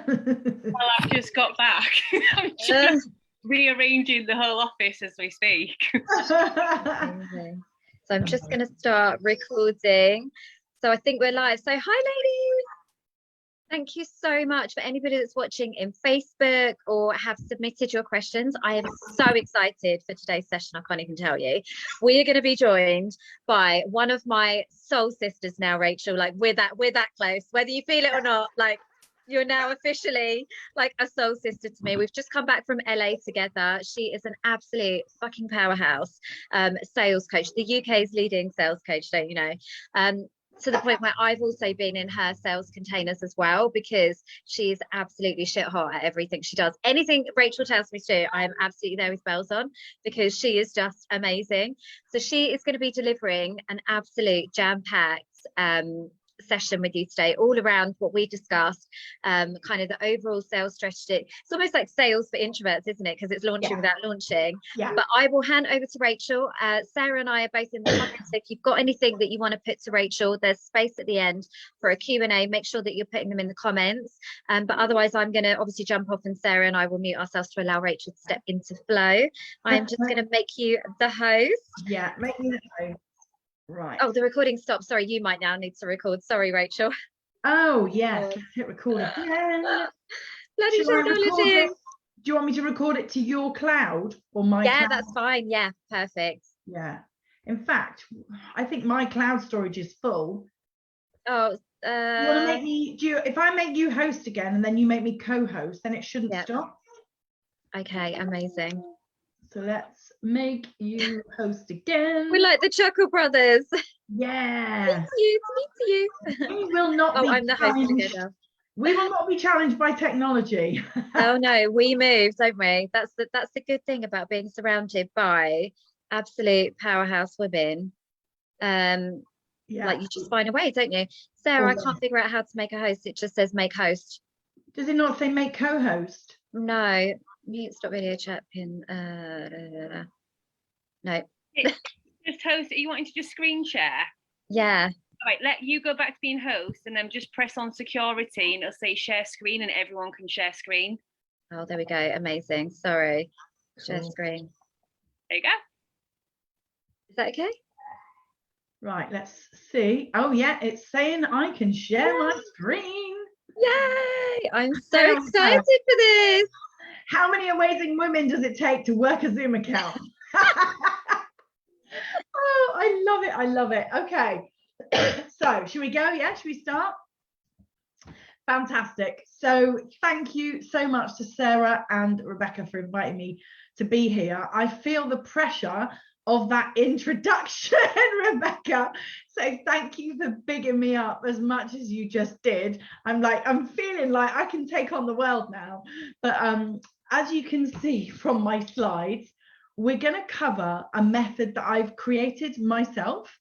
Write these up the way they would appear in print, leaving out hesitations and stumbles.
Well, I've just got back. I'm just rearranging the whole office as we speak. Amazing. So I'm just going to start recording. So I think we're live. So hi, ladies. Thank you so much for anybody that's watching in Facebook or have submitted your questions. I am so excited for today's session. I can't even tell you. We are going to be joined by one of my soul sisters now, Rachel. Like we're that close, whether you feel it or not. Like you're now officially like a soul sister to me. We've just come back from LA together. She is an absolute fucking powerhouse sales coach, the UK's leading sales coach, don't you know? To the point where I've also been in her sales containers as well, because she's absolutely shit hot at everything she does. Anything Rachel tells me to do, I am absolutely there with bells on, because she is just amazing. So she is going to be delivering an absolute jam-packed session with you today, all around what we discussed, kind of the overall sales strategy. It's almost like sales for introverts, isn't it? Because it's launching without launching. But I will hand over to Rachel. Sarah and I are both in the comments, so if you've got anything that you want to put to Rachel, there's space at the end for a Q&A. Make sure that you're putting them in the comments, but otherwise I'm going to obviously jump off, and Sarah and I will mute ourselves to allow Rachel to step into flow. I am just going to make you the host. Make me the host. Right. Oh, the recording stopped. Sorry, you might now need to record. Sorry, Rachel. Oh, yes. Let's hit record again. Bloody technology. Do you want me to record it to your cloud or my cloud? Yeah, that's fine. Yeah, perfect. Yeah. In fact, I think my cloud storage is full. Oh, you want to make me, if I make you host again and then you make me co-host, then it shouldn't stop. Okay, amazing. So let's make you host again. We're like the Chuckle Brothers. Yeah. Me to you. We will not be I'm the host again now. We will not be challenged by technology. Oh no, we move, don't we? That's the good thing about being surrounded by absolute powerhouse women. Like you just find a way, don't you? Sarah, I can't figure out how to make a host. It just says make host. Does it not say make co-host? No. Mute stop video chat pin. No. Just host. Are you wanting to just screen share? Yeah. All right, let you go back to being host, and then just press on security, and it'll say share screen, and everyone can share screen. Oh, there we go. Amazing. Sorry. Share screen. There you go. Is that okay? Right, let's see. Oh yeah, it's saying I can share my screen. Yay! I'm so excited for this. How many amazing women does it take to work a Zoom account? Oh, I love it. I love it. Okay. So should we go? Yeah, should we start? Fantastic. So thank you so much to Sarah and Rebecca for inviting me to be here. I feel the pressure of that introduction, Rebecca. So thank you for bigging me up as much as you just did. I'm feeling like I can take on the world now. But as you can see from my slides, we're going to cover a method that I've created myself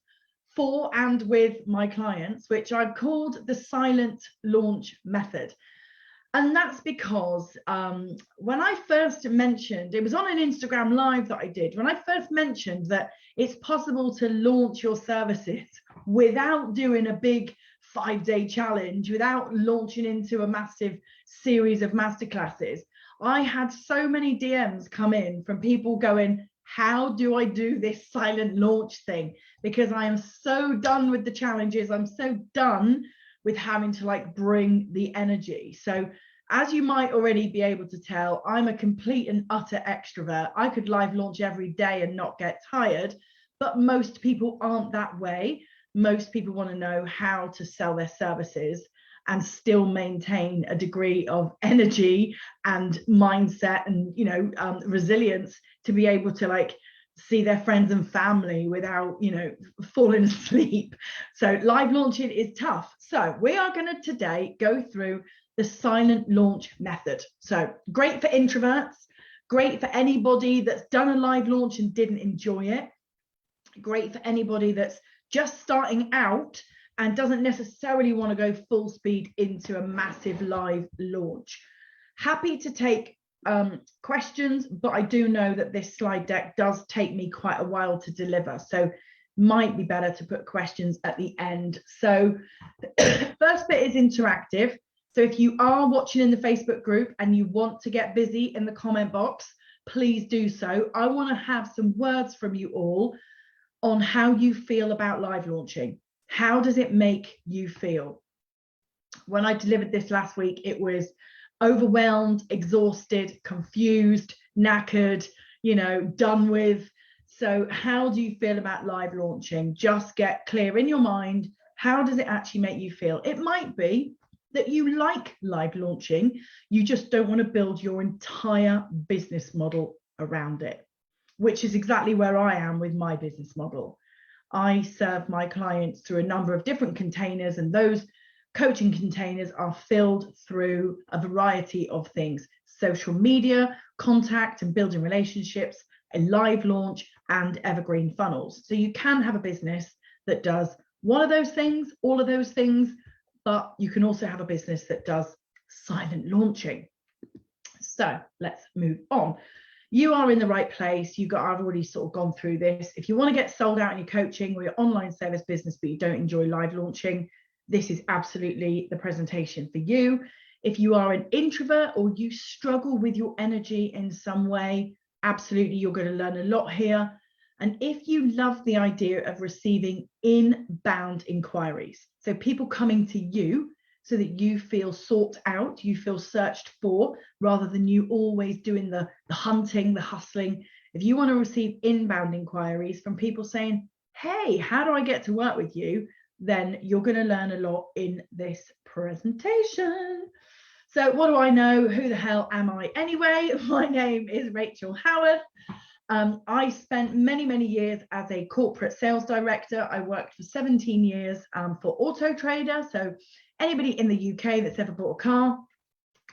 for and with my clients, which I've called the silent launch method. And that's because when I first mentioned, it was on an Instagram live that I did, when I first mentioned that it's possible to launch your services without doing a big 5-day challenge, without launching into a massive series of masterclasses, I had so many DMs come in from people going, how do I do this silent launch thing? Because I am so done with the challenges. I'm so done with having to bring the energy. So as you might already be able to tell, I'm a complete and utter extrovert. I could live launch every day and not get tired, but most people aren't that way. Most people want to know how to sell their services and still maintain a degree of energy and mindset and resilience to be able to see their friends and family without falling asleep. So live launching is tough. So we are going to today go through the silent launch method. So great for introverts, great for anybody that's done a live launch and didn't enjoy it, great for anybody that's just starting out and doesn't necessarily want to go full speed into a massive live launch. Happy to take questions, but I do know that this slide deck does take me quite a while to deliver, so might be better to put questions at the end. So first bit is interactive. So if you are watching in the Facebook group and you want to get busy in the comment box, please do so. I want to have some words from you all on how you feel about live launching. How does it make you feel? When I delivered this last week, it was overwhelmed, exhausted, confused, knackered, done with. So how do you feel about live launching? Just get clear in your mind. How does it actually make you feel? It might be that you like live launching. You just don't want to build your entire business model around it, which is exactly where I am with my business model. I serve my clients through a number of different containers, and those coaching containers are filled through a variety of things: social media, contact and building relationships, a live launch, and evergreen funnels. So you can have a business that does one of those things, all of those things, but you can also have a business that does silent launching. So let's move on. You are in the right place. I've already sort of gone through this. If you want to get sold out in your coaching or your online service business, but you don't enjoy live launching, this is absolutely the presentation for you. If you are an introvert or you struggle with your energy in some way, absolutely, you're going to learn a lot here. And if you love the idea of receiving inbound inquiries, so people coming to you so that you feel sought out, you feel searched for, rather than you always doing the hunting, the hustling. If you want to receive inbound inquiries from people saying, hey, how do I get to work with you? Then you're going to learn a lot in this presentation. So what do I know? Who the hell am I anyway? My name is Rachael Howarth. I spent many, many years as a corporate sales director. I worked for 17 years for Auto Trader. So anybody in the UK that's ever bought a car,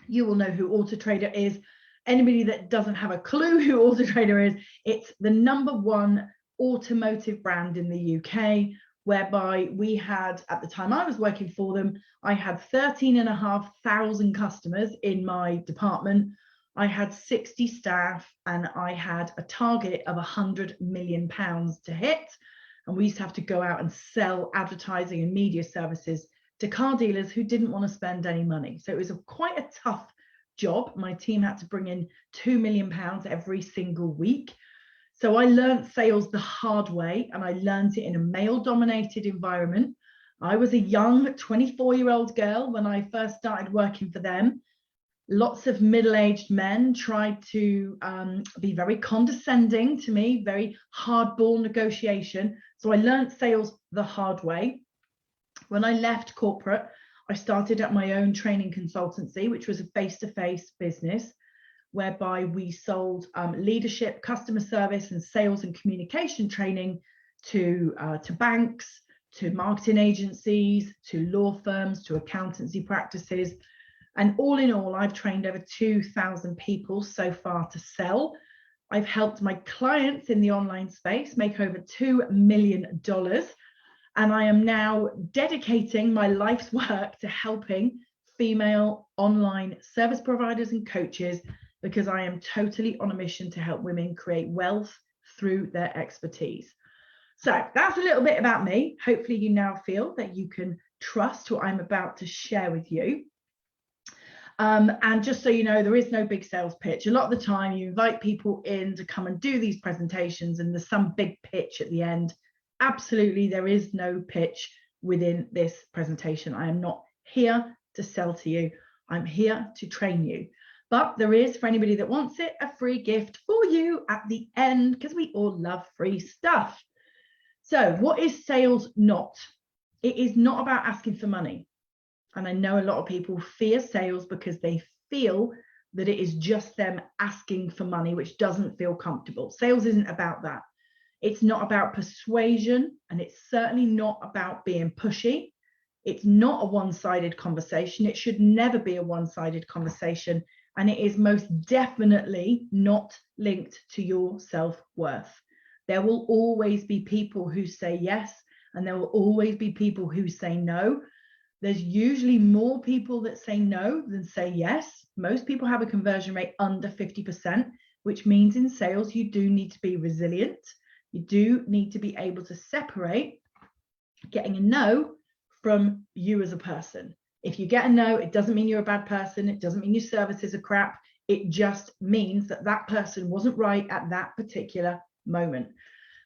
you will know who Auto Trader is. Anybody that doesn't have a clue who Auto Trader is, it's the #1 automotive brand in the UK, whereby we had, at the time I was working for them, I had 13,500 customers in my department. I had 60 staff, and I had a target of £100 million to hit. And we used to have to go out and sell advertising and media services to car dealers who didn't want to spend any money. So it was quite a tough job. My team had to bring in £2 million every single week. So I learned sales the hard way, and I learned it in a male-dominated environment. I was a young 24-year-old girl when I first started working for them. Lots of middle-aged men tried to be very condescending to me, very hardball negotiation. So I learned sales the hard way. When I left corporate, I started at my own training consultancy, which was a face-to-face business, whereby we sold leadership, customer service, and sales and communication training to banks, to marketing agencies, to law firms, to accountancy practices. And all in all, I've trained over 2,000 people so far to sell. I've helped my clients in the online space make over $2 million. And I am now dedicating my life's work to helping female online service providers and coaches, because I am totally on a mission to help women create wealth through their expertise. So that's a little bit about me. Hopefully you now feel that you can trust what I'm about to share with you. And just so you know, there is no big sales pitch. A lot of the time you invite people in to come and do these presentations, and there's some big pitch at the end. Absolutely, there is no pitch within this presentation. I am not here to sell to you. I'm here to train you. But there is, for anybody that wants it, a free gift for you at the end, because we all love free stuff. So what is sales not? It is not about asking for money. And I know a lot of people fear sales because they feel that it is just them asking for money, which doesn't feel comfortable. Sales isn't about that. It's not about persuasion, and it's certainly not about being pushy. It's not a one-sided conversation. It should never be a one-sided conversation. And it is most definitely not linked to your self-worth. There will always be people who say yes, and there will always be people who say no. There's usually more people that say no than say yes. Most people have a conversion rate under 50%, which means in sales, you do need to be resilient. You do need to be able to separate getting a no from you as a person. If you get a no, it doesn't mean you're a bad person. It doesn't mean your services are crap. It just means that that person wasn't right at that particular moment.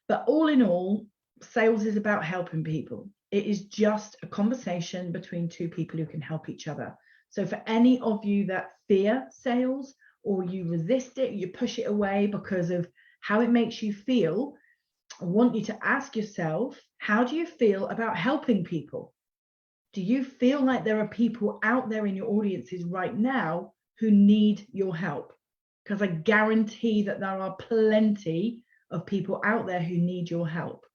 But all in all, sales is about helping people. It is just a conversation between two people who can help each other. So for any of you that fear sales, or you resist it, you push it away because of how it makes you feel, I want you to ask yourself, how do you feel about helping people? Do you feel like there are people out there in your audiences right now who need your help? Because I guarantee that there are plenty of people out there who need your help.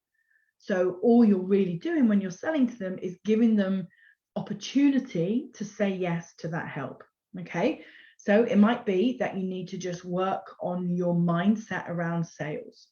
So all you're really doing when you're selling to them is giving them opportunity to say yes to that help. Okay, so it might be that you need to just work on your mindset around sales.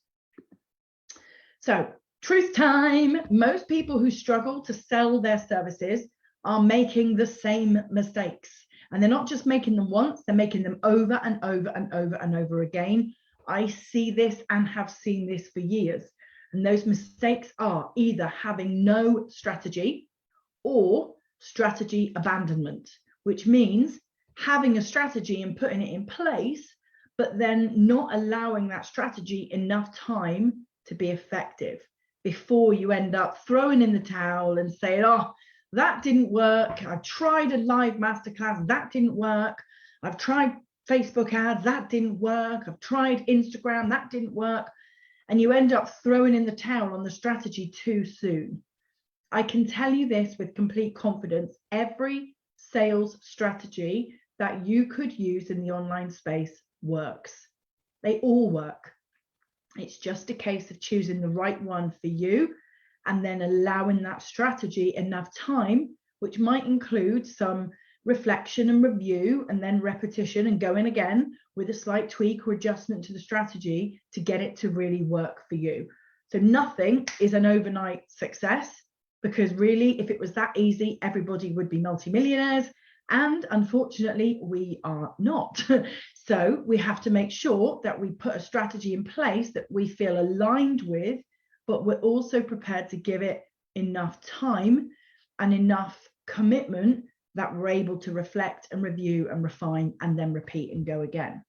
So truth time, most people who struggle to sell their services are making the same mistakes. And they're not just making them once, they're making them over and over and over and over again. I see this and have seen this for years. And those mistakes are either having no strategy or strategy abandonment, which means having a strategy and putting it in place, but then not allowing that strategy enough time to be effective before you end up throwing in the towel and saying, oh, that didn't work. I tried a live masterclass, that didn't work. I've tried Facebook ads, that didn't work. I've tried Instagram, that didn't work. And you end up throwing in the towel on the strategy too soon. I can tell you this with complete confidence, every sales strategy that you could use in the online space works. They all work. It's just a case of choosing the right one for you and then allowing that strategy enough time, which might include some reflection and review and then repetition and going again with a slight tweak or adjustment to the strategy to get it to really work for you. So nothing is an overnight success, because really, if it was that easy, everybody would be multimillionaires. And unfortunately, we are not. So we have to make sure that we put a strategy in place that we feel aligned with, but we're also prepared to give it enough time and enough commitment that we're able to reflect and review and refine and then repeat and go again.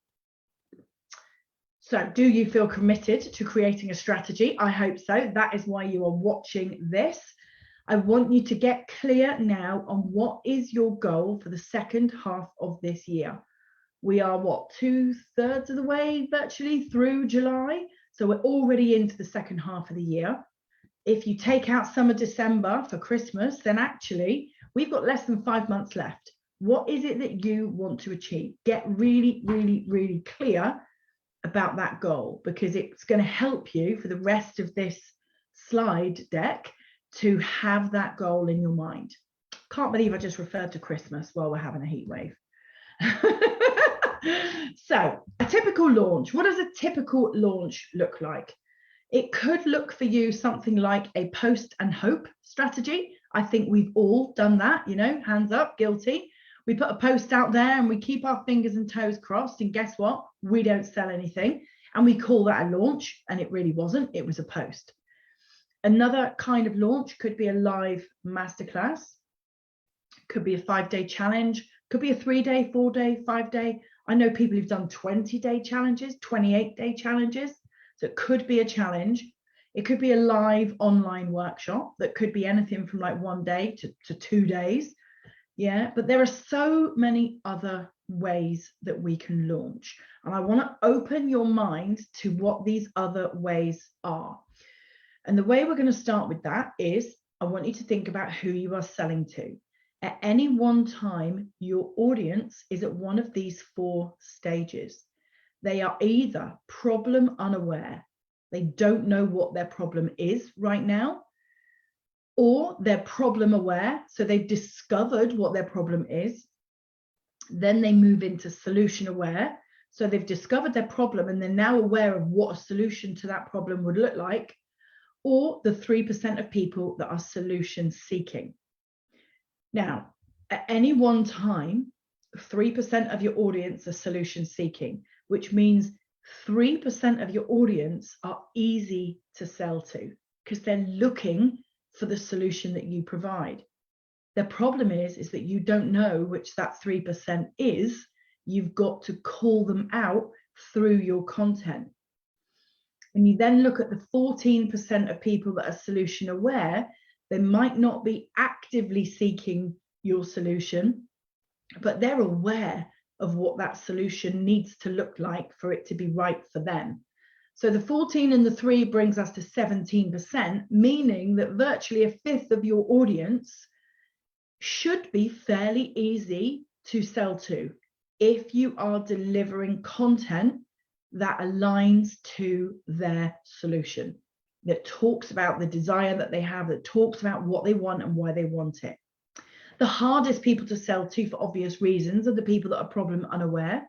So do you feel committed to creating a strategy? I hope so. That is why you are watching this. I want you to get clear now on what is your goal for the second half of this year. We are, what, 2/3 of the way virtually through July? So we're already into the second half of the year. If you take out summer December for Christmas, then actually we've got less than 5 months left. What is it that you want to achieve? Get really, really, really clear about that goal, because it's going to help you for the rest of this slide deck to have that goal in your mind. Can't believe I just referred to Christmas while we're having a heat wave. So a typical launch. What does a typical launch look like? It could look for you something like a post and hope strategy. I think we've all done that, you know, hands up, guilty. We put a post out there and we keep our fingers and toes crossed, and guess what? We don't sell anything. And we call that a launch, and it really wasn't. It was a post. Another kind of launch could be a live masterclass, could be a 5-day challenge, could be a 3-day, 4-day, 5-day. I know people who've done 20-day challenges, 28-day challenges. So it could be a challenge. It could be a live online workshop that could be anything from like 1 day to 2 days. Yeah, but there are so many other ways that we can launch. And I want to open your mind to what these other ways are. And the way we're going to start with that is, I want you to think about who you are selling to. At any one time, your audience is at one of these 4 stages. They are either problem unaware, they don't know what their problem is right now, or they're problem aware, so they've discovered what their problem is. Then they move into solution aware, so they've discovered their problem and they're now aware of what a solution to that problem would look like, or the 3% of people that are solution seeking. Now, at any one time, 3% of your audience are solution seeking, which means 3% of your audience are easy to sell to because they're looking for the solution that you provide. The problem is that you don't know which that 3% is. You've got to call them out through your content. And you then look at the 14% of people that are solution aware. They might not be actively seeking your solution, but they're aware of what that solution needs to look like for it to be right for them. So the 14 and the 3 brings us to 17%, meaning that virtually a fifth of your audience should be fairly easy to sell to if you are delivering content that aligns to their solution, that talks about the desire that they have, that talks about what they want and why they want it. The hardest people to sell to, for obvious reasons, are the people that are problem unaware.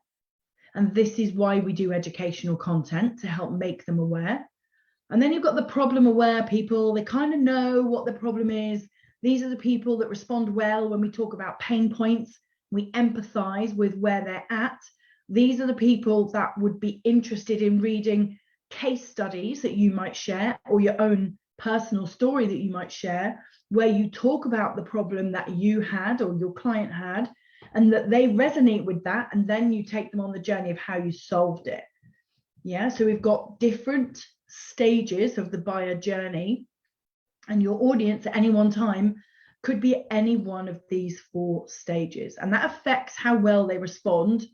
And this is why we do educational content, to help make them aware. And then you've got the problem aware people. They kind of know what the problem is. These are the people that respond well when we talk about pain points. We empathize with where they're at. These are the people that would be interested in reading case studies that you might share, or your own personal story that you might share, where you talk about the problem that you had or your client had, and that they resonate with that, and then you take them on the journey of how you solved it. Yeah, so we've got different stages of the buyer journey, and your audience at any one time could be any one of these 4 stages, and that affects how well they respond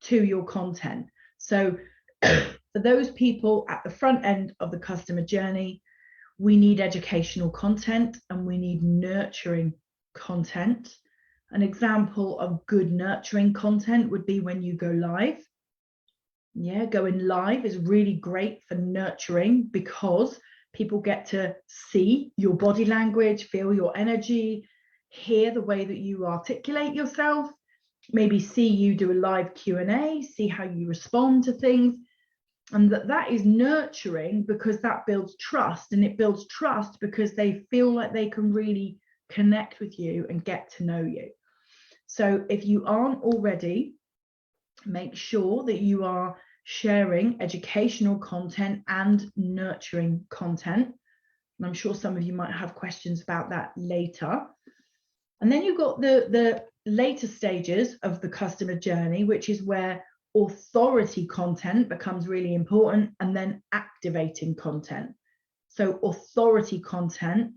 to your content. So for those people at the front end of the customer journey, we need educational content and we need nurturing content. An example of good nurturing content would be when you go live. Yeah, going live is really great for nurturing, because people get to see your body language, feel your energy, hear the way that you articulate yourself, maybe see you do a live Q&A, see how you respond to things. And that is nurturing, because that builds trust, and it builds trust because they feel like they can really connect with you and get to know you. So if you aren't already, make sure that you are sharing educational content and nurturing content. And I'm sure some of you might have questions about that later. And then you've got the later stages of the customer journey, which is where authority content becomes really important, and then activating content. So authority content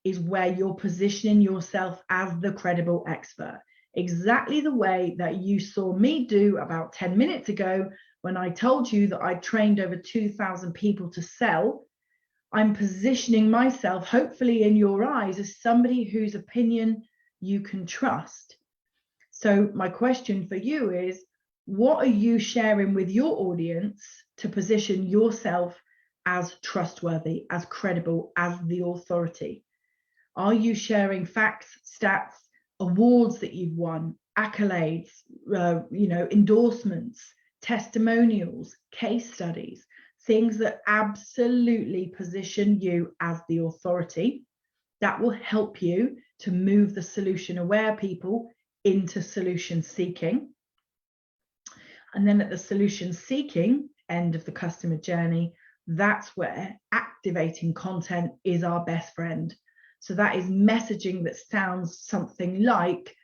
is where you're positioning yourself as the credible expert, exactly the way that you saw me do about 10 minutes ago when I told you that I trained over 2,000 people to sell. I'm positioning myself, hopefully in your eyes, as somebody whose opinion you can trust. So my question for you is, what are you sharing with your audience to position yourself as trustworthy, as credible, as the authority? Are you sharing facts, stats, awards that you've won, accolades, endorsements, testimonials, case studies, things that absolutely position you as the authority? That will help you to move the solution aware people into solution seeking. And then at the solution seeking end of the customer journey, that's where activating content is our best friend. So that is messaging that sounds something like,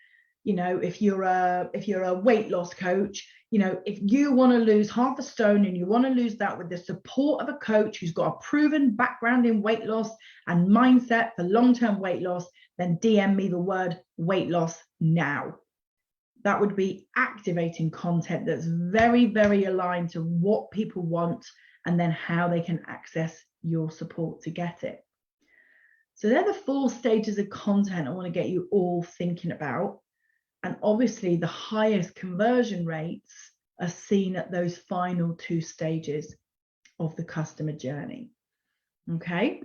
if you're a weight loss coach, if you want to lose half a stone and you want to lose that with the support of a coach who's got a proven background in weight loss and mindset for long-term weight loss, then DM me the word weight loss now. That would be activating content that's very, very aligned to what people want, and then how they can access your support to get it. So they're the 4 stages of content I want to get you all thinking about. And obviously the highest conversion rates are seen at those final 2 stages of the customer journey. Okay.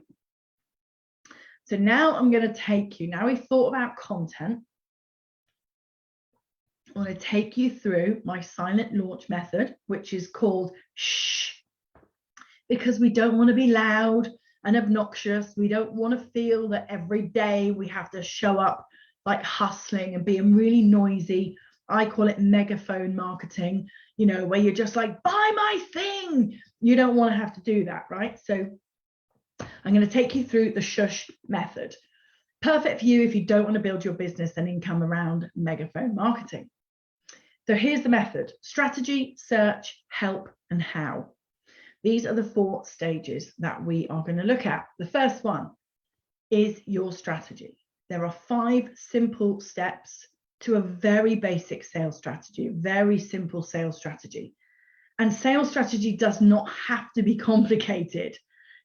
So now I'm going to take you, now we've thought about content, I want to take you through my silent launch method, which is called shh, because we don't want to be loud and obnoxious. We don't want to feel that every day we have to show up like hustling and being really noisy. I call it megaphone marketing, where you're just like, buy my thing. You don't want to have to do that, right? So I'm going to take you through the shush method. Perfect for you if you don't want to build your business and income around megaphone marketing. So here's the method: strategy, search, help, and how. These are the 4 stages that we are going to look at. The first one is your strategy. There are 5 simple steps to a very basic sales strategy, very simple sales strategy. And sales strategy does not have to be complicated.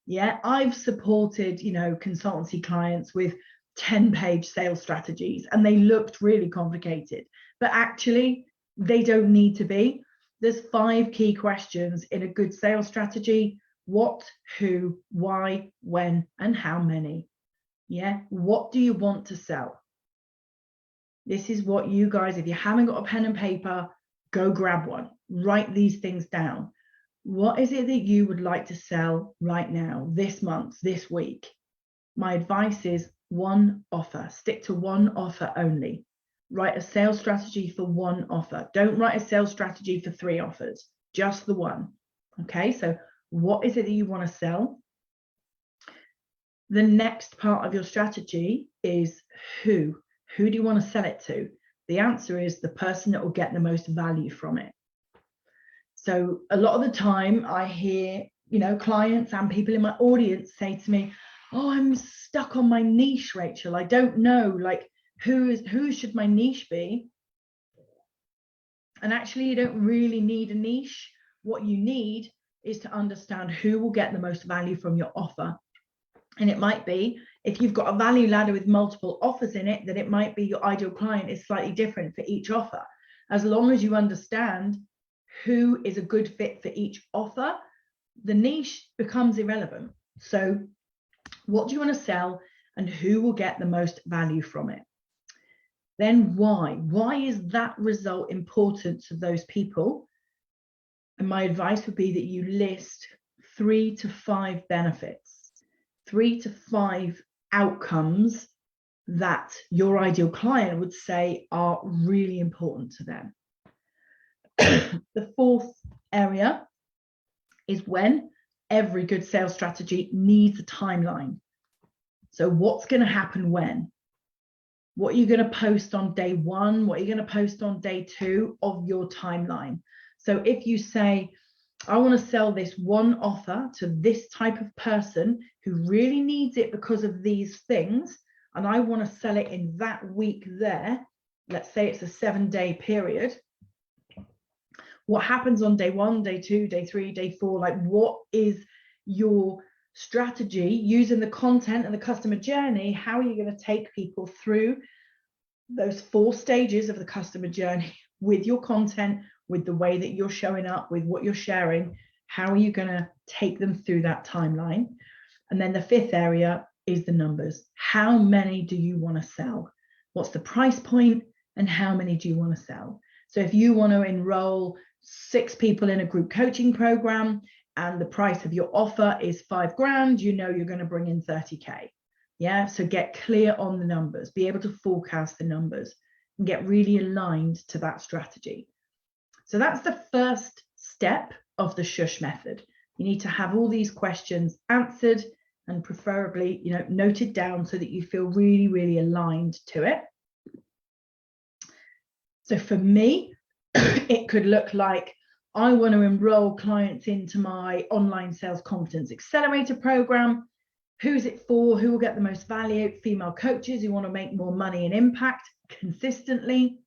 Yeah, I've supported, consultancy clients with 10-page sales strategies, and they looked really complicated, but actually they don't need to be. There's 5 key questions in a good sales strategy: what, who, why, when, and how many. Yeah, what do you want to sell? This is what you guys, if you haven't got a pen and paper, go grab one, write these things down. What is it that you would like to sell right now, this month, this week? My advice is one offer. Stick to one offer only. Write a sales strategy for one offer. Don't write a sales strategy for 3 offers, just the one. Okay, so what is it that you want to sell? The next part of your strategy is who. Who do you want to sell it to? The answer is the person that will get the most value from it. So a lot of the time I hear, clients and people in my audience say to me, oh, I'm stuck on my niche, Rachel. I don't know, who should my niche be? And actually, you don't really need a niche. What you need is to understand who will get the most value from your offer. And it might be, if you've got a value ladder with multiple offers in it, then it might be your ideal client is slightly different for each offer. As long as you understand who is a good fit for each offer, the niche becomes irrelevant. So what do you want to sell and who will get the most value from it? Then why? Why is that result important to those people? And my advice would be that you list 3 to 5 benefits, 3 to 5 outcomes that your ideal client would say are really important to them. The 4th area is when. Every good sales strategy needs a timeline. So what's going to happen when? What are you going to post on day 1? What are you going to post on day 2 of your timeline? So if you say, I want to sell this one offer to this type of person who really needs it because of these things, and I want to sell it in that week there, let's say it's a 7-day period. What happens on day 1, day 2, day 3, day 4? What is your strategy using the content and the customer journey? How are you going to take people through those 4 stages of the customer journey with your content, with the way that you're showing up, with what you're sharing? How are you going to take them through that timeline? And then the 5th area is the numbers. How many do you want to sell? What's the price point and how many do you want to sell? So if you want to enroll 6 people in a group coaching program and the price of your offer is $5,000, you're going to bring in 30K. Yeah, so get clear on the numbers, be able to forecast the numbers and get really aligned to that strategy. So that's the first step of the shush method. You need to have all these questions answered and preferably, noted down so that you feel really, really aligned to it. So for me, it could look like, I want to enroll clients into my online sales competence accelerator program. Who's it for? Who will get the most value? Female coaches who want to make more money and impact consistently.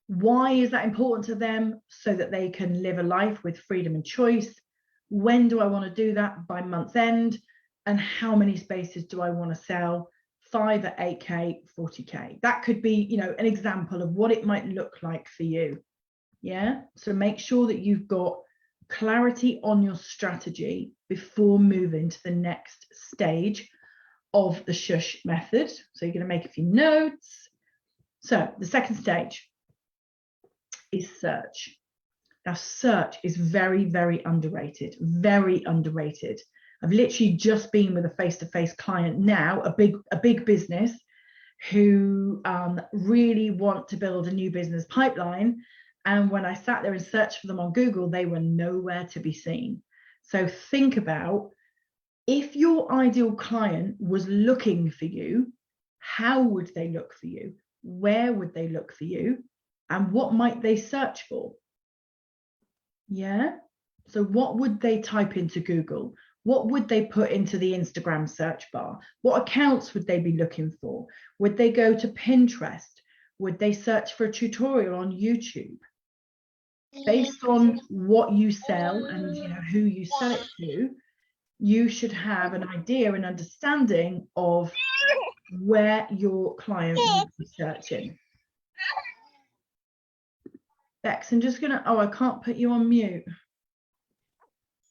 Why is that important to them? So that they can live a life with freedom and choice. When do I want to do that? By month end. And how many spaces do I want to sell? 5 at 8K, 40K. That could be, an example of what it might look like for you. Yeah. So make sure that you've got clarity on your strategy before moving to the next stage of the shush method. So you're going to make a few notes. So the second stage is search. Now, search is very, very underrated, very underrated. I've literally just been with a face-to-face client now, a big business who really want to build a new business pipeline. And when I sat there and searched for them on Google, they were nowhere to be seen. So think about, if your ideal client was looking for you, how would they look for you? Where would they look for you? And what might they search for? Yeah. So what would they type into Google? What would they put into the Instagram search bar? What accounts would they be looking for? Would they go to Pinterest? Would they search for a tutorial on YouTube? Based on what you sell and who you sell it to, you should have an idea and understanding of where your client would be searching. Bex, I'm just gonna, I can't put you on mute.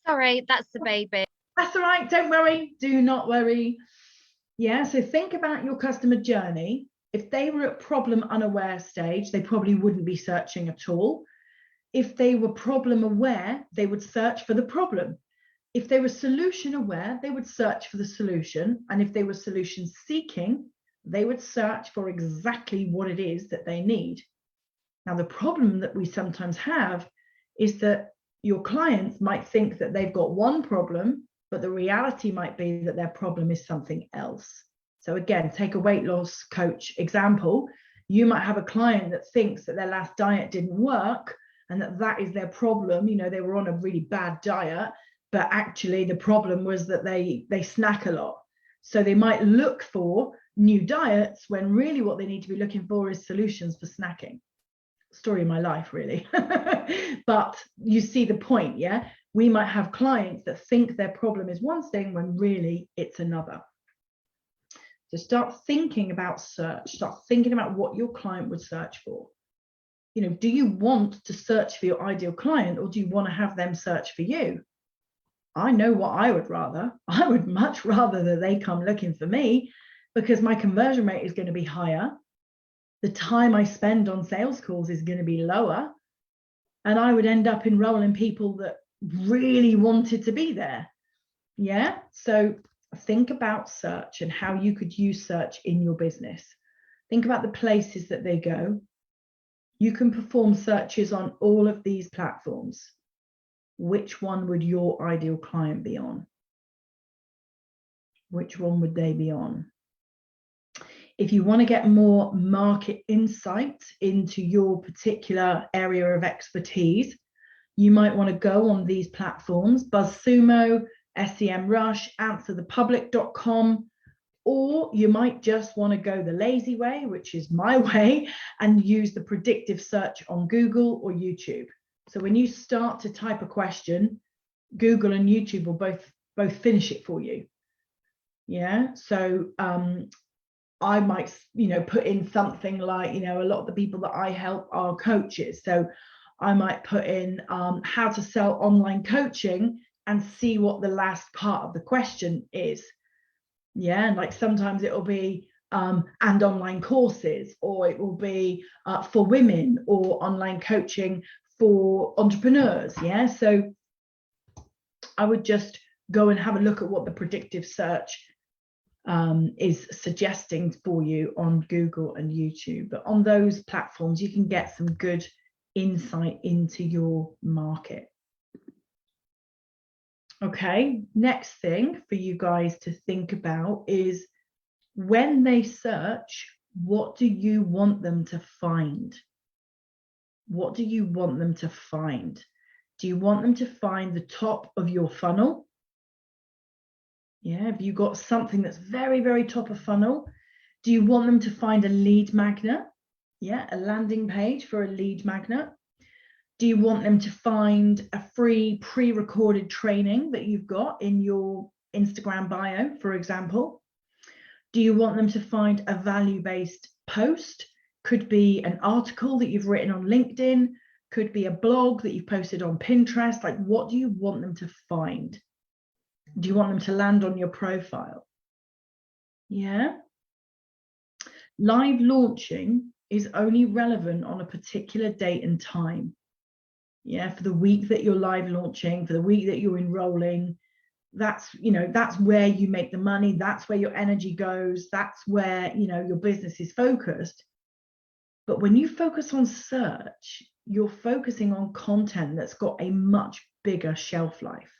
Sorry, that's the baby. That's all right, don't worry, do not worry. Yeah, so think about your customer journey. If they were at problem unaware stage, they probably wouldn't be searching at all. If they were problem aware, they would search for the problem. If they were solution aware, they would search for the solution. And if they were solution seeking, they would search for exactly what it is that they need. Now, the problem that we sometimes have is that your clients might think that they've got one problem, but the reality might be that their problem is something else. So again, take a weight loss coach example. You might have a client that thinks that their last diet didn't work and that is their problem. They were on a really bad diet, but actually the problem was that they snack a lot. So they might look for new diets when really what they need to be looking for is solutions for snacking. Story of my life, really. But you see the point, yeah? We might have clients that think their problem is one thing when really it's another. So start thinking about search, start thinking about what your client would search for. Do you want to search for your ideal client, or do you want to have them search for you? I know what I would rather. I would much rather that they come looking for me, because my conversion rate is going to be higher. The time I spend on sales calls is going to be lower, and I would end up enrolling people that really wanted to be there. Yeah. So think about search and how you could use search in your business. Think about the places that they go. You can perform searches on all of these platforms. Which one would your ideal client be on? Which one would they be on? If you want to get more market insight into your particular area of expertise, you might want to go on these platforms: BuzzSumo, SEMrush, AnswerThePublic.com, or you might just want to go the lazy way, which is my way, and use the predictive search on Google or YouTube. So when you start to type a question, Google and YouTube will both finish it for you. Yeah. So I might, put in something like, a lot of the people that I help are coaches. So I might put in how to sell online coaching and see what the last part of the question is. Yeah. And like sometimes it will be and online courses, or it will be for women, or online coaching for entrepreneurs. Yeah. So I would just go and have a look at what the predictive search is suggesting for you on Google and YouTube. But on those platforms, you can get some good insight into your market. Okay, next thing for you guys to think about is, when they search, what do you want them to find? What do you want them to find? Do you want them to find the top of your funnel? Yeah, have you got something that's very, very top of funnel? Do you want them to find a lead magnet? Yeah, a landing page for a lead magnet. Do you want them to find a free pre-recorded training that you've got in your Instagram bio, for example? Do you want them to find a value-based post? Could be an article that you've written on LinkedIn, could be a blog that you've posted on Pinterest. Like, what do you want them to find? Do you want them to land on your profile? Yeah. Live launching is only relevant on a particular date and time. Yeah, for the week that you're live launching, for the week that you're enrolling, that's where you make the money, that's where your energy goes, that's where your business is focused. But when you focus on search, you're focusing on content that's got a much bigger shelf life.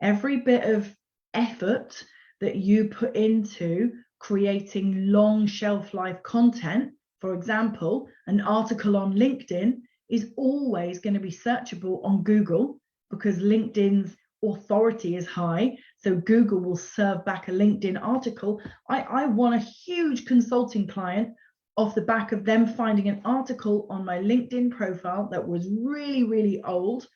Every bit of effort that you put into creating long shelf life content. For example, an article on LinkedIn is always going to be searchable on Google because LinkedIn's authority is high. So Google will serve back a LinkedIn article. I won a huge consulting client off the back of them finding an article on my LinkedIn profile that was really, really old.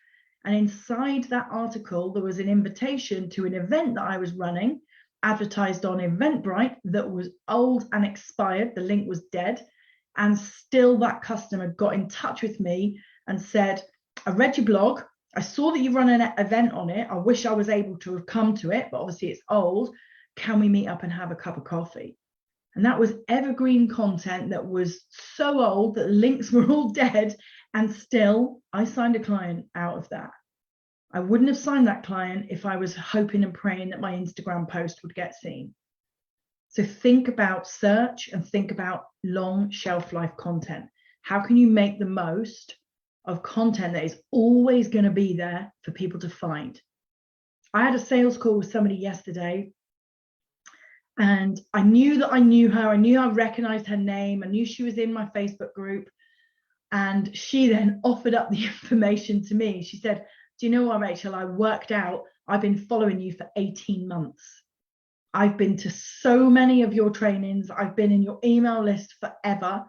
And inside that article, there was an invitation to an event that I was running, advertised on Eventbrite, that was old and expired. The link was dead. And still that customer got in touch with me and said, I read your blog. I saw that you run an event on it. I wish I was able to have come to it, but obviously it's old. Can we meet up and have a cup of coffee? And that was evergreen content that was so old that the links were all dead. And still, I signed a client out of that. I wouldn't have signed that client if I was hoping and praying that my Instagram post would get seen. So think about search and think about long shelf life content. How can you make the most of content that is always going to be there for people to find? I had a sales call with somebody yesterday, and I knew that I knew her. I knew I recognized her name. I knew she was in my Facebook group. And she then offered up the information to me. She said, do you know what, Rachel? I worked out, I've been following you for 18 months. I've been to so many of your trainings. I've been in your email list forever.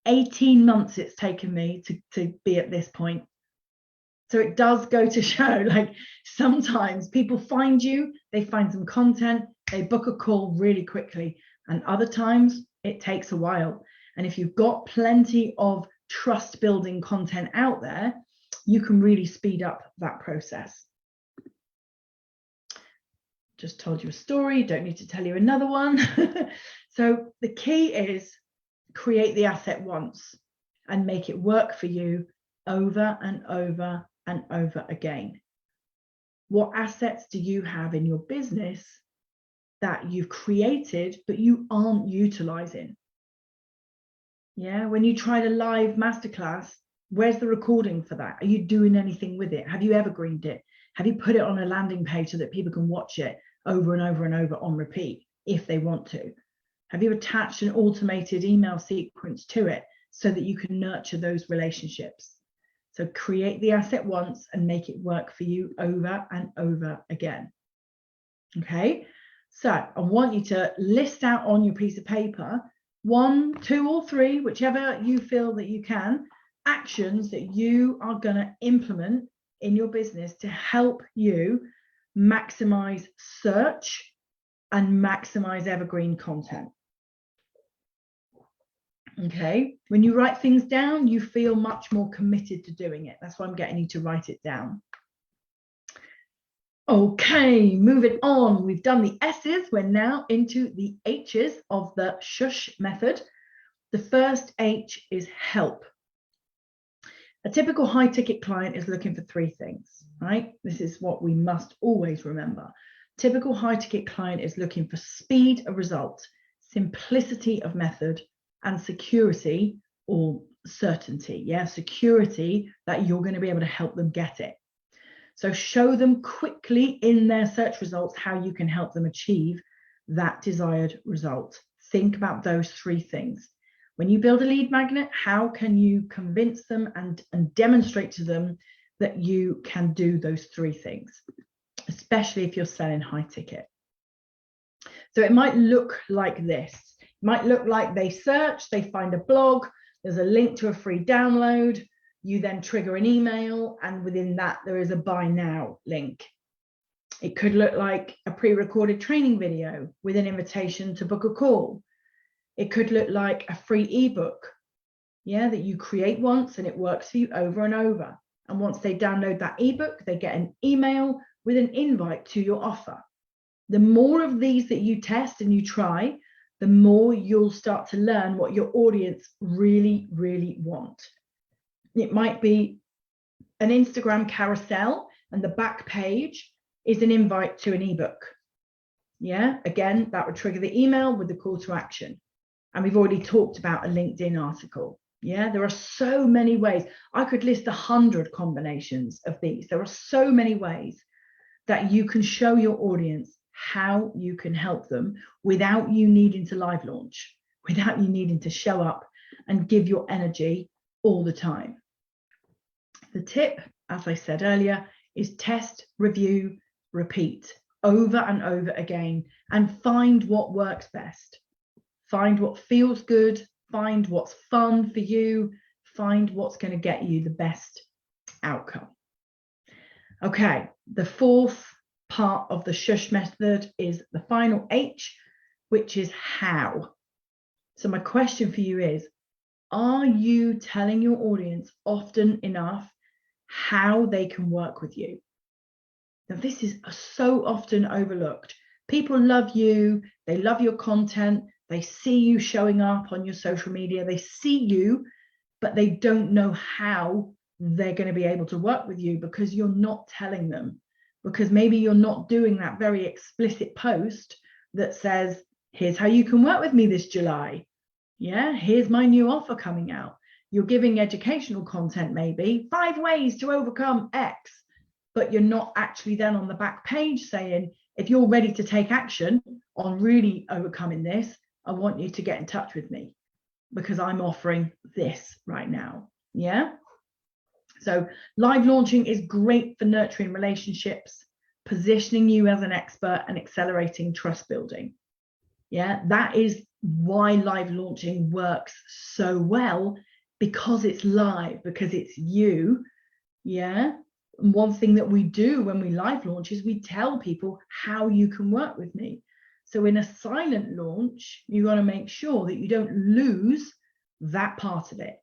18 months it's taken me to be at this point. So it does go to show, like, sometimes people find you, they find some content, they book a call really quickly, and other times it takes a while. And if you've got plenty of trust building content out there, you can really speed up that process. Just told you a story, don't need to tell you another one. So the key is create the asset once and make it work for you over and over and over again. What assets do you have in your business that you've created but you aren't utilizing? Yeah, when you tried a live masterclass, where's the recording for that? Are you doing anything with it? Have you evergreened it? Have you put it on a landing page so that people can watch it over and over and over on repeat if they want to? Have you attached an automated email sequence to it so that you can nurture those relationships? So create the asset once and make it work for you over and over again. Okay, so I want you to list out on your piece of paper 1, 2, or 3, whichever you feel that you can, actions that you are going to implement in your business to help you maximize search and maximize evergreen content. Okay, when you write things down, you feel much more committed to doing it. That's why I'm getting you to write it down. Okay, moving on. We've done the S's. We're now into the H's of the shush method. The first H is help. A typical high ticket client is looking for 3 things, right? This is what we must always remember. Typical high ticket client is looking for speed of result, simplicity of method, and security or certainty. Yeah, security that you're going to be able to help them get it. So show them quickly in their search results how you can help them achieve that desired result. Think about those 3 things. When you build a lead magnet, how can you convince them and demonstrate to them that you can do those 3 things, especially if you're selling high ticket? So it might look like this. It might look like they search, they find a blog, there's a link to a free download, you then trigger an email, and within that there is a buy now link. It could look like a pre-recorded training video with an invitation to book a call. It could look like a free ebook, yeah, that you create once and it works for you over and over. And once they download that ebook, they get an email with an invite to your offer. The more of these that you test and you try, the more you'll start to learn what your audience really, really want. It might be an Instagram carousel and the back page is an invite to an ebook. Yeah, again, that would trigger the email with the call to action. And we've already talked about a LinkedIn article. Yeah, there are so many ways. I could list 100 combinations of these. There are so many ways that you can show your audience how you can help them without you needing to live launch, without you needing to show up and give your energy all the time. The tip, as I said earlier, is test, review, repeat over and over again, and find what works best. Find what feels good, find what's fun for you, find what's going to get you the best outcome. Okay, the fourth part of the shush method is the final H, which is how. So my question for you is, are you telling your audience often enough how they can work with you? Now, this is so often overlooked. People love you, they love your content, they see you showing up on your social media, they see you, but they don't know how they're going to be able to work with you because you're not telling them. Because maybe you're not doing that very explicit post that says, here's how you can work with me this July. Yeah, here's my new offer coming out. You're giving educational content, maybe 5 ways to overcome X, but you're not actually then on the back page saying, if you're ready to take action on really overcoming this, I want you to get in touch with me because I'm offering this right now. Yeah. So live launching is great for nurturing relationships, positioning you as an expert, and accelerating trust building. Yeah, that is why live launching works so well, because it's live, because it's you. Yeah. And one thing that we do when we live launch is we tell people how you can work with me. So in a silent launch, you got to make sure that you don't lose that part of it.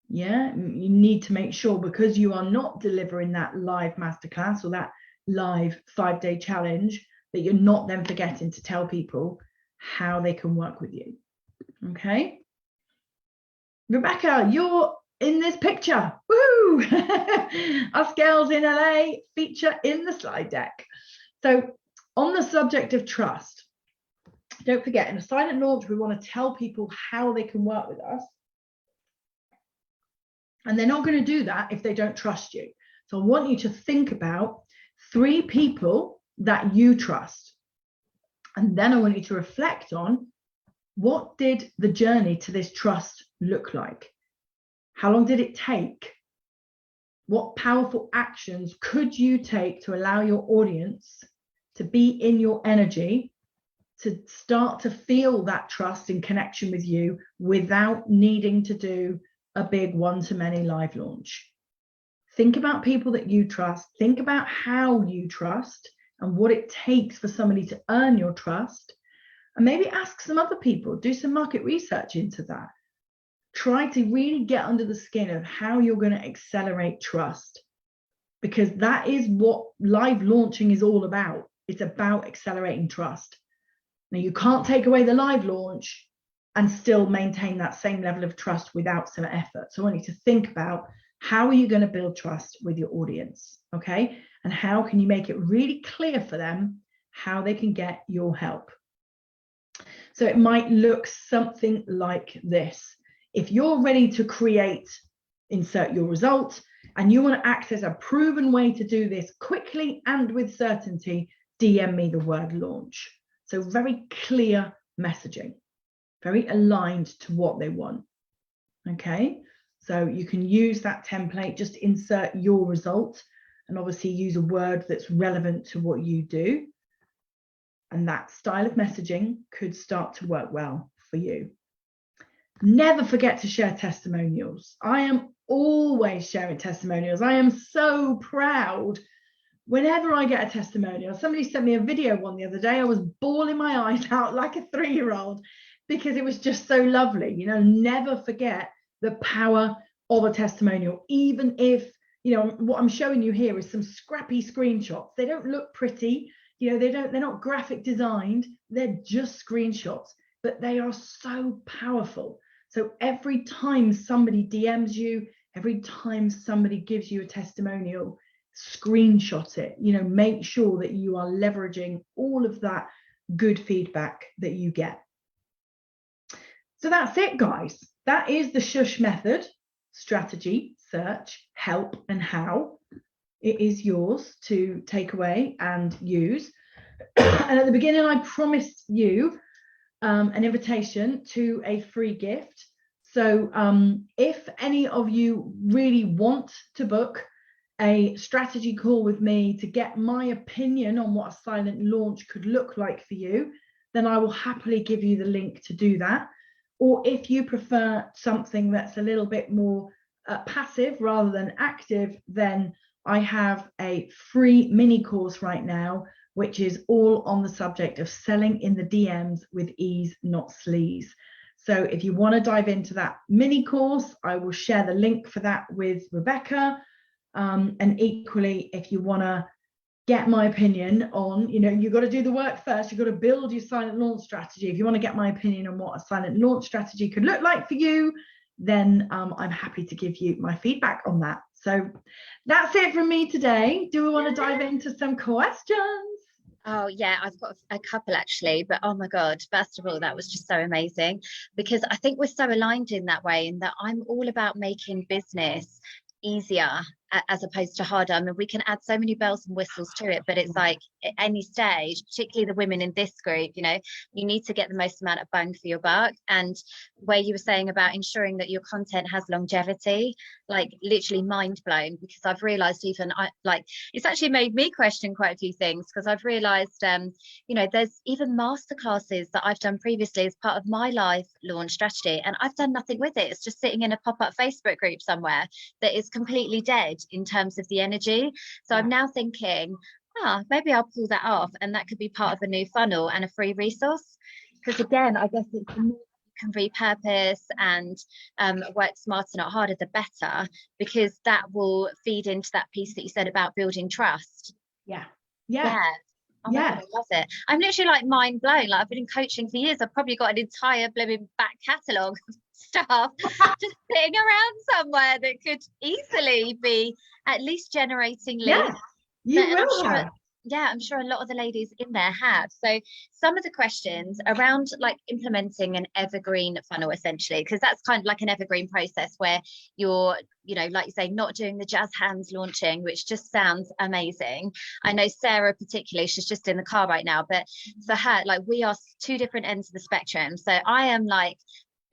Yeah, you need to make sure, because you are not delivering that live masterclass or that live 5-day challenge, that you're not then forgetting to tell people how they can work with you. Okay. Rebecca, you're in this picture. Woo! Us girls in LA feature in the slide deck. So on the subject of trust, don't forget, in a silent launch, we want to tell people how they can work with us. And they're not going to do that if they don't trust you. So I want you to think about 3 people that you trust. And then I want you to reflect on, what did the journey to this trust look like? How long did it take? What powerful actions could you take to allow your audience to be in your energy, to start to feel that trust and connection with you without needing to do a big one-to-many live launch? Think about people that you trust. Think about how you trust and what it takes for somebody to earn your trust. And maybe ask some other people, do some market research into that. Try to really get under the skin of how you're going to accelerate trust, because that is what live launching is all about. It's about accelerating trust. Now, you can't take away the live launch and still maintain that same level of trust without some effort. So I want you to think about, how are you going to build trust with your audience? Okay. And how can you make it really clear for them how they can get your help? So it might look something like this. If you're ready to create, insert your result, and you want to act as a proven way to do this quickly and with certainty, DM me the word launch. So very clear messaging, very aligned to what they want. Okay, so you can use that template, just insert your result, and obviously use a word that's relevant to what you do. And that style of messaging could start to work well for you. Never forget to share testimonials. I am always sharing testimonials. I am so proud whenever I get a testimonial. Somebody sent me a video one the other day. I was bawling my eyes out like a 3-year-old because it was just so lovely. You know, never forget the power of a testimonial, even if, you know, what I'm showing you here is some scrappy screenshots. They don't look pretty. You know, they're not graphic designed, they're just screenshots, but they are so powerful. So every time somebody DMs you, every time somebody gives you a testimonial, screenshot it. You know, make sure that you are leveraging all of that good feedback that you get. So that's it, guys. That is the shush method: strategy, search, help, and how. It is yours to take away and use. And at the beginning, I promised you an invitation to a free gift. So if any of you really want to book a strategy call with me to get my opinion on what a silent launch could look like for you, then I will happily give you the link to do that. Or if you prefer something that's a little bit more passive rather than active, then I have a free mini course right now, which is all on the subject of selling in the DMs with ease, not sleaze. So if you want to dive into that mini course, I will share the link for that with Rebecca. And equally, if you want to get my opinion on, you've got to do the work first. You've got to build your silent launch strategy. If you want to get my opinion on what a silent launch strategy could look like for you, then I'm happy to give you my feedback on that. So that's it from me today. Do we want to dive into some questions? Oh yeah, I've got a couple actually, but oh my God, first of all, that was just so amazing, because I think we're so aligned in that way, in that I'm all about making business easier as opposed to harder. I mean, we can add so many bells and whistles to it, but it's like at any stage, particularly the women in this group, you need to get the most amount of bang for your buck. And where you were saying about ensuring that your content has longevity, like literally mind blown, because I've realized it's actually made me question quite a few things, because I've realized there's even masterclasses that I've done previously as part of my live launch strategy, and I've done nothing with it. It's just sitting in a pop-up Facebook group somewhere that is completely dead in terms of the energy. So I'm now thinking, maybe I'll pull that off, and that could be part of a new funnel and a free resource. Because again, I guess it's the more you can repurpose and work smarter, not harder, the better, because that will feed into that piece that you said about building trust. Yeah. Oh my God, I love it. I'm literally like mind blown. Like, I've been in coaching for years. I've probably got an entire blooming back catalogue of stuff just sitting around somewhere that could easily be at least generating leads. I'm sure a lot of the ladies in there have. So some of the questions around like implementing an evergreen funnel, essentially, because that's kind of like an evergreen process where you're, like you say, not doing the jazz hands launching, which just sounds amazing. I know Sarah particularly, she's just in the car right now, but for her, like, we are two different ends of the spectrum. So I am like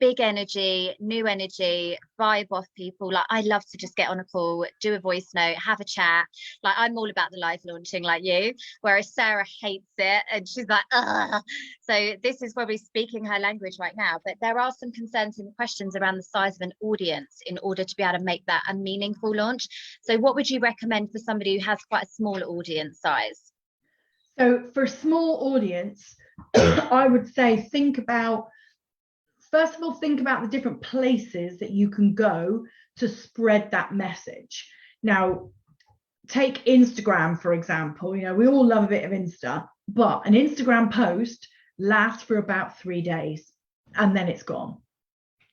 big energy, new energy, vibe off people. Like, I love to just get on a call, do a voice note, have a chat. Like, I'm all about the live launching like you, whereas Sarah hates it and she's like, ugh. So this is probably speaking her language right now, but there are some concerns and questions around the size of an audience in order to be able to make that a meaningful launch. So what would you recommend for somebody who has quite a small audience size? So for small audience, I would say first of all, think about the different places that you can go to spread that message. Now, take Instagram, for example. We all love a bit of Insta, but an Instagram post lasts for about 3 days and then it's gone.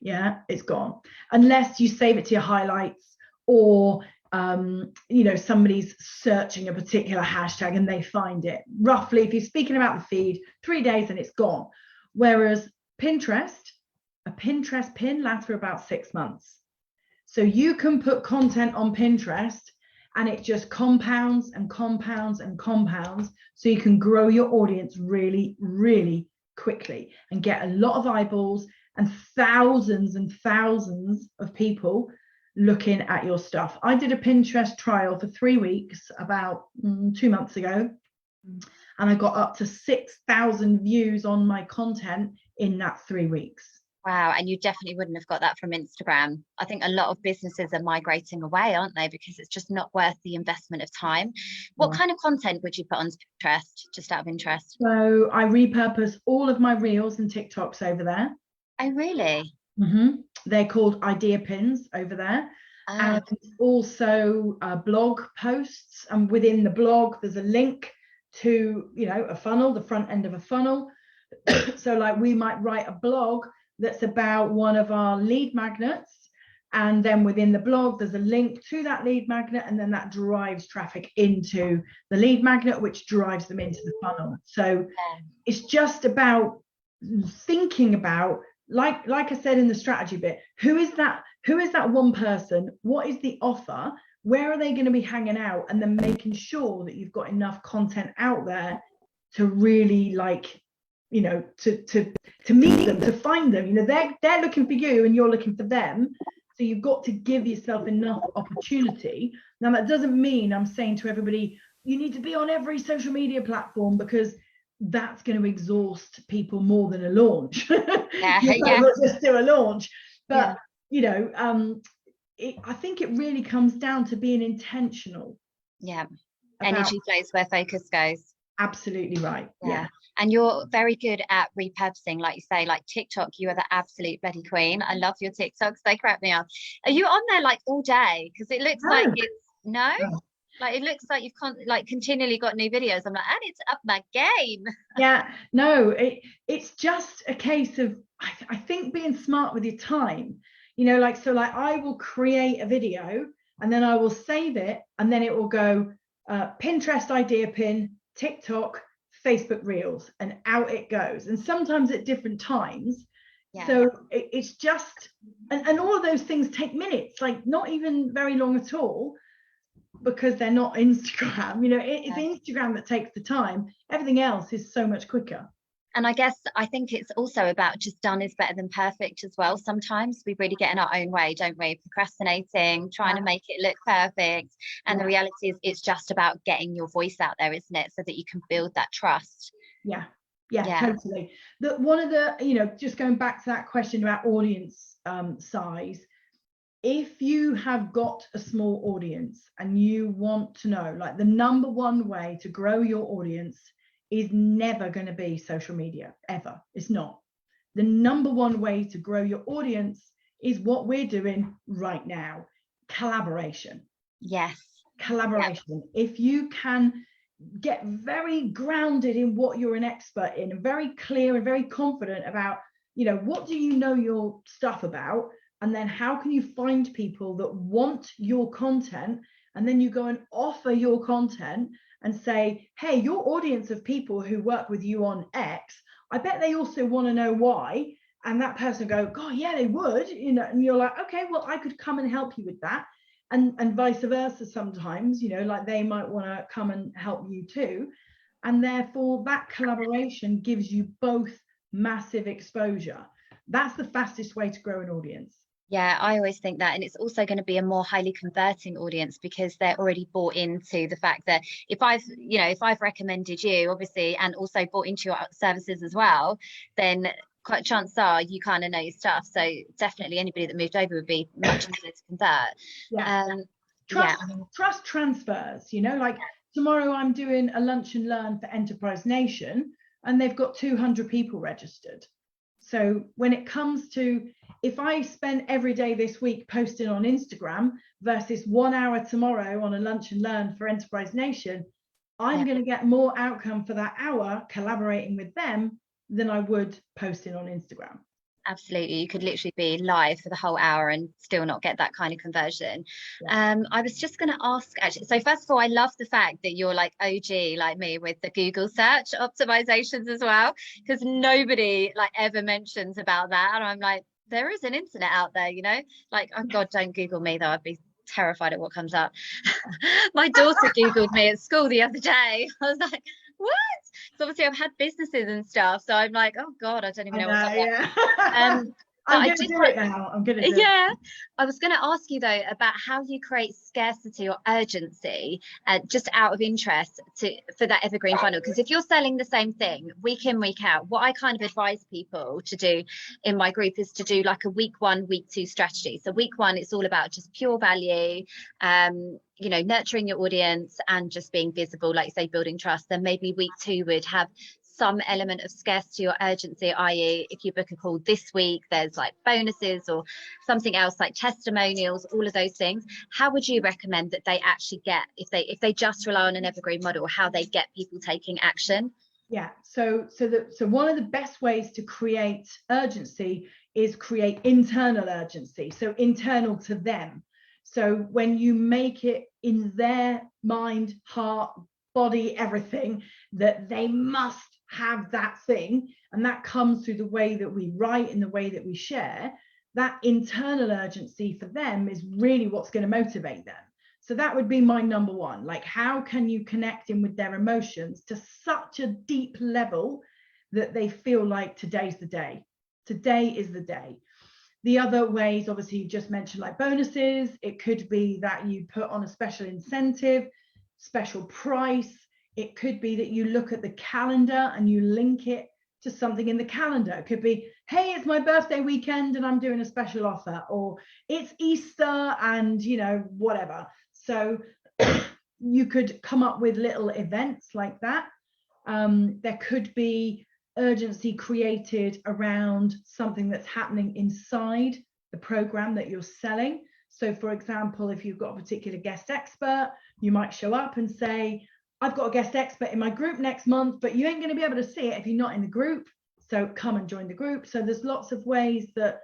Yeah, it's gone. Unless you save it to your highlights, or somebody's searching a particular hashtag and they find it. Roughly, if you're speaking about the feed, 3 days and it's gone. Whereas Pinterest, a Pinterest pin lasts for about 6 months. So you can put content on Pinterest and it just compounds and compounds and compounds. So you can grow your audience really, really quickly and get a lot of eyeballs and thousands of people looking at your stuff. I did a Pinterest trial for 3 weeks about 2 months ago, and I got up to 6,000 views on my content in that 3 weeks. Wow, and you definitely wouldn't have got that from Instagram. I think a lot of businesses are migrating away, aren't they? Because it's just not worth the investment of time. What kind of content would you put on Pinterest, just out of interest? So I repurpose all of my reels and TikToks over there. Oh, really? They're called idea pins over there. And also blog posts. And within the blog, there's a link to, a funnel, the front end of a funnel. So like we might write a blog that's about one of our lead magnets, and then within the blog there's a link to that lead magnet, and then that drives traffic into the lead magnet, which drives them into the funnel. So it's just about thinking about, like I said in the strategy bit, who is that one person, what is the offer, where are they going to be hanging out, and then making sure that you've got enough content out there to really like, you know, to meet them, to find them. You know, they're looking for you and you're looking for them. So you've got to give yourself enough opportunity. Now, that doesn't mean I'm saying to everybody, you need to be on every social media platform, because that's going to exhaust people more than a launch. We'll just do a launch. But, you know, I think it really comes down to being intentional. Yeah. Energy flows where focus goes. Absolutely right. Yeah. And you're very good at repurposing, like you say, like TikTok, you are the absolute bloody queen. I love your TikToks, they crack me up. Are you on there like all day? Because it looks like it's like it looks like you've continually got new videos. I'm like, and it's up my game. Yeah, no, it's just a case of I think being smart with your time. You know, like, so like I will create a video and then I will save it, and then it will go Pinterest idea pin, TikTok, Facebook Reels, and out it goes. And sometimes at different times. So it's just, and all of those things take minutes, like not even very long at all, because they're not Instagram. You know, it's Instagram that takes the time. Everything else is so much quicker. And I think it's also about just done is better than perfect as well. Sometimes we really get in our own way, don't we? Procrastinating, trying to make it look perfect. And the reality is it's just about getting your voice out there, isn't it? So that you can build that trust. Yeah, totally. One of the, you know, just going back to that question about audience size, if you have got a small audience and you want to know, like, the number one way to grow your audience is never going to be social media, ever. It's not. The number one way to grow your audience is what we're doing right now: collaboration. Yes. Collaboration. If you can get very grounded in what you're an expert in, and very clear and very confident about, you know, what do you know your stuff about, and then how can you find people that want your content, and then you go and offer your content and say, hey, your audience of people who work with you on X, I bet they also want to know why. And that person go, God, yeah, they would, you know, and you're like, okay, well, I could come and help you with that. And vice versa sometimes, you know, like they might want to come and help you too. And therefore that collaboration gives you both massive exposure. That's the fastest way to grow an audience. Yeah, I always think that. And it's also going to be a more highly converting audience, because they're already bought into the fact that if I've recommended you, obviously, and also bought into your services as well, then quite chances are you kind of know your stuff. So definitely anybody that moved over would be much easier to convert. Trust transfers, you know, like tomorrow I'm doing a lunch and learn for Enterprise Nation, and they've got 200 people registered. So when it comes to, if I spend every day this week posting on Instagram versus 1 hour tomorrow on a lunch and learn for Enterprise Nation, I'm going to get more outcome for that hour collaborating with them than I would posting on Instagram. Absolutely. You could literally be live for the whole hour and still not get that kind of conversion. I was just going to ask, actually, so first of all, I love the fact that you're like OG like me with the Google search optimizations as well, because nobody like ever mentions about that. And I'm like, there is an internet out there, you know, like, oh God, don't Google me though. I'd be terrified at what comes up. My daughter Googled me at school the other day. I was like, what? So obviously I've had businesses and stuff, so I'm like, oh God, I don't even know what's up there. I'm going to do it now. I'm going to do it. I was going to ask you though about how you create scarcity or urgency just out of interest for that evergreen funnel. Because if you're selling the same thing week in, week out, what I kind of advise people to do in my group is to do like a week 1, week 2 strategy. So week 1, it's all about just pure value, you know, nurturing your audience and just being visible, like you say, building trust. Then maybe week 2 would have some element of scarcity or urgency, i.e. if you book a call this week, there's like bonuses or something else like testimonials, all of those things. How would you recommend that they actually get, if they just rely on an evergreen model, how they get people taking action? Yeah, so one of the best ways to create urgency is create internal urgency, so internal to them. So when you make it in their mind, heart, body, everything, that they must have that thing, and that comes through the way that we write and the way that we share, that internal urgency for them is really what's going to motivate them. So that would be my number one. Like, how can you connect in with their emotions to such a deep level that they feel like today's the day? Today is the day. The other ways, obviously, you just mentioned, like bonuses. It could be that you put on a special incentive, special price. It could be that you look at the calendar and you link it to something in the calendar. It could be, hey, it's my birthday weekend and I'm doing a special offer, or it's Easter and, you know, whatever. So you could come up with little events like that. There could be urgency created around something that's happening inside the program that you're selling. So for example, if you've got a particular guest expert, you might show up and say, I've got a guest expert in my group next month, but you ain't going to be able to see it if you're not in the group. So come and join the group. So there's lots of ways that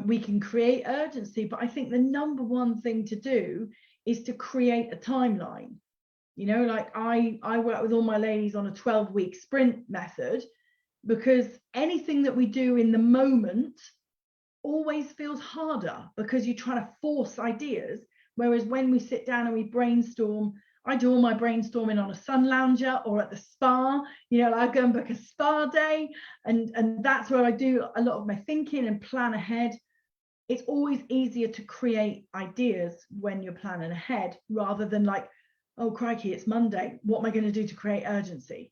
we can create urgency. But I think the number one thing to do is to create a timeline. You know, like I work with all my ladies on a 12-week sprint method, because anything that we do in the moment always feels harder because you're trying to force ideas. Whereas when we sit down and we brainstorm, I do all my brainstorming on a sun lounger or at the spa. You know, I go and book a spa day, and that's where I do a lot of my thinking and plan ahead. It's always easier to create ideas when you're planning ahead, rather than like, oh crikey, it's Monday, what am I going to do to create urgency?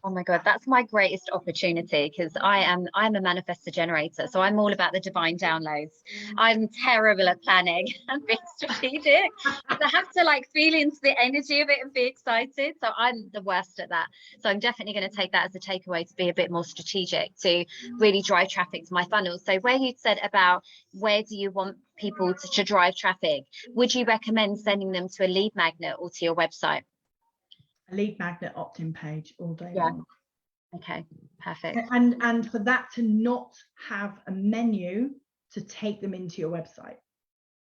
Oh my God, that's my greatest opportunity, because I'm a manifestor generator. So I'm all about the divine downloads. I'm terrible at planning and being strategic. I have to like feel into the energy of it and be excited. So I'm the worst at that. So I'm definitely going to take that as a takeaway, to be a bit more strategic, to really drive traffic to my funnel. So where you said about where do you want people to drive traffic, would you recommend sending them to a lead magnet or to your website? A lead magnet opt-in page all day long. Okay, perfect. And for that to not have a menu to take them into your website.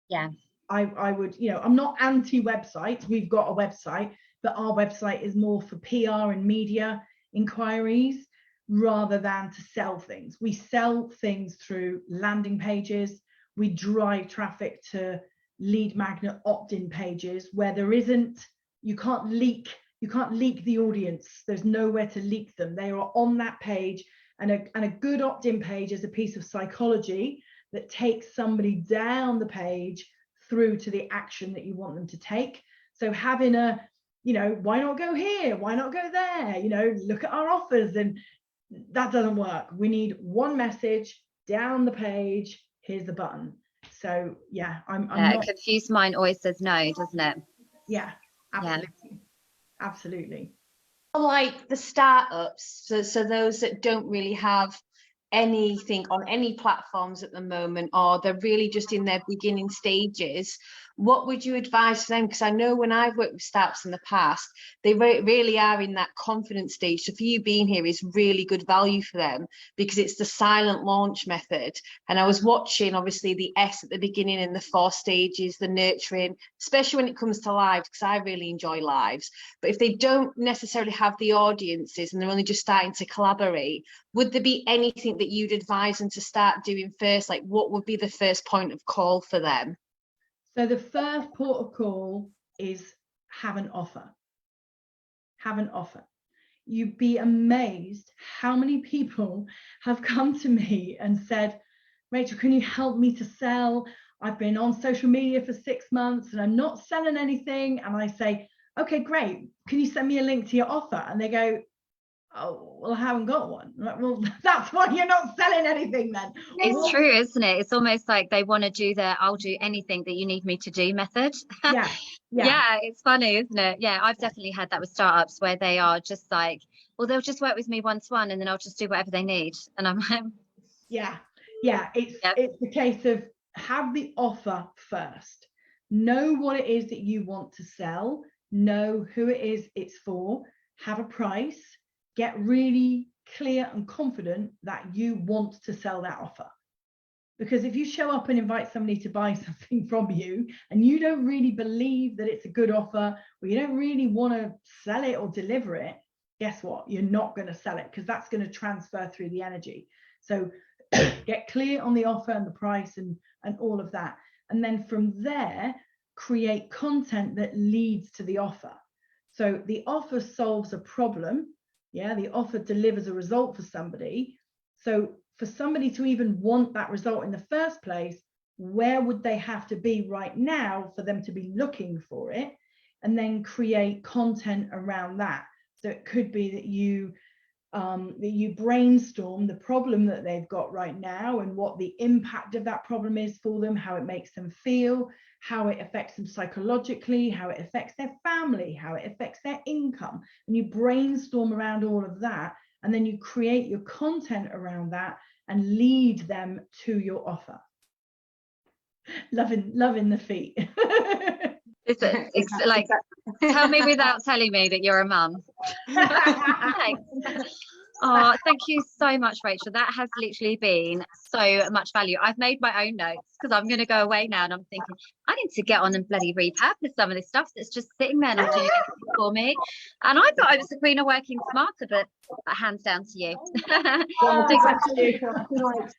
Yeah. I would, you know, I'm not anti-website. We've got a website, but our website is more for PR and media inquiries rather than to sell things. We sell things through landing pages. We drive traffic to lead magnet opt-in pages where there isn't, you can't leak the audience. There's nowhere to leak them. They are on that page, and a good opt-in page is a piece of psychology that takes somebody down the page through to the action that you want them to take. So having a, you know, why not go here? Why not go there? You know, look at our offers, and that doesn't work. We need one message down the page. Here's the button. So yeah, I'm not. A confused mind always says no, doesn't it? Yeah, absolutely. Absolutely. Like the startups, so those that don't really have anything on any platforms at the moment, or they're really just in their beginning stages, what would you advise them? Because I know when I've worked with startups in the past, they really are in that confidence stage. So for you being here is really good value for them, because it's the silent launch method. And I was watching obviously the S at the beginning and the 4 stages, the nurturing, especially when it comes to lives, because I really enjoy lives. But if they don't necessarily have the audiences and they're only just starting to collaborate, would there be anything that you'd advise them to start doing first? Like, what would be the first point of call for them? So the first port of call is have an offer. Have an offer. You'd be amazed how many people have come to me and said, Rachel, can you help me to sell? I've been on social media for 6 months and I'm not selling anything. And I say, okay, great. Can you send me a link to your offer? And they go, oh, well, I haven't got one. I'm like, well, that's why you're not selling anything then. It's true, isn't it? It's almost like they want to do the I'll do anything that you need me to do method. Yeah, it's funny, isn't it? Yeah, I've definitely had that with startups where they are just like, well, they'll just work with me one-to-one and then I'll just do whatever they need. And I'm like, it's the case of have the offer first. Know what it is that you want to sell. Know who it is it's for. Have a price. Get really clear and confident that you want to sell that offer. Because if you show up and invite somebody to buy something from you and you don't really believe that it's a good offer, or you don't really want to sell it or deliver it, guess what? You're not going to sell it, because that's going to transfer through the energy. So get clear on the offer and the price and all of that. And then from there, create content that leads to the offer. So the offer solves a problem. Yeah, the offer delivers a result for somebody. So for somebody to even want that result in the first place, where would they have to be right now for them to be looking for it? And then create content around that. So it could be that you brainstorm the problem that they've got right now and what the impact of that problem is for them, how it makes them feel, how it affects them psychologically, how it affects their family, how it affects their income. And you brainstorm around all of that, and then you create your content around that and lead them to your offer. Loving the feet. It's like, tell me without telling me that you're a mum. Thanks. Oh, thank you so much, Rachel. That has literally been so much value. I've made my own notes because I'm going to go away now, and I'm thinking I need to get on and bloody repurpose some of this stuff that's just sitting there not doing anything for me. And I thought I was the queen of working smarter, but hands down to you. Like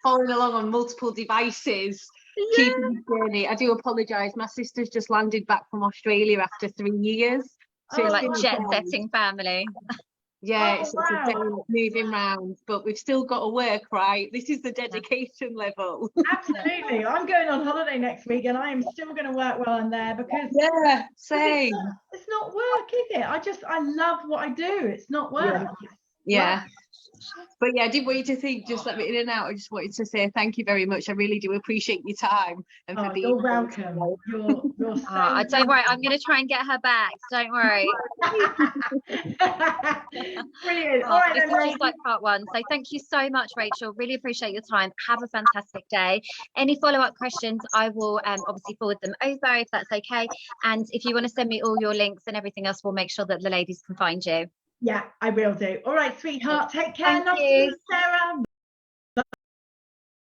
following along on multiple devices. Yeah. Keeping the journey. I do apologise. My sister's just landed back from Australia after 3 years. So You're it's like been jet setting family. Yeah, Oh, it's wow. a day moving round, but we've still got to work, right? This is the dedication level. Absolutely. I'm going on holiday next week, and I am still going to work while I'm there, because Yeah, same. it's not work, is it? I love what I do. It's not work. Yeah. But yeah, I didn't want you to think just let me in and out. I just wanted to say thank you very much. I really do appreciate your time and for being You're welcome. You're so Don't worry, I'm going to try and get her back. Don't worry. brilliant. All right, this then, is just like part one. So thank you so much, Rachel. Really appreciate your time. Have a fantastic day. Any follow-up questions, I will obviously forward them over if that's okay. And if you want to send me all your links and everything else, we'll make sure that the ladies can find you. Yeah, I will do. All right, sweetheart. Take care. Thank Love you. you, Sarah.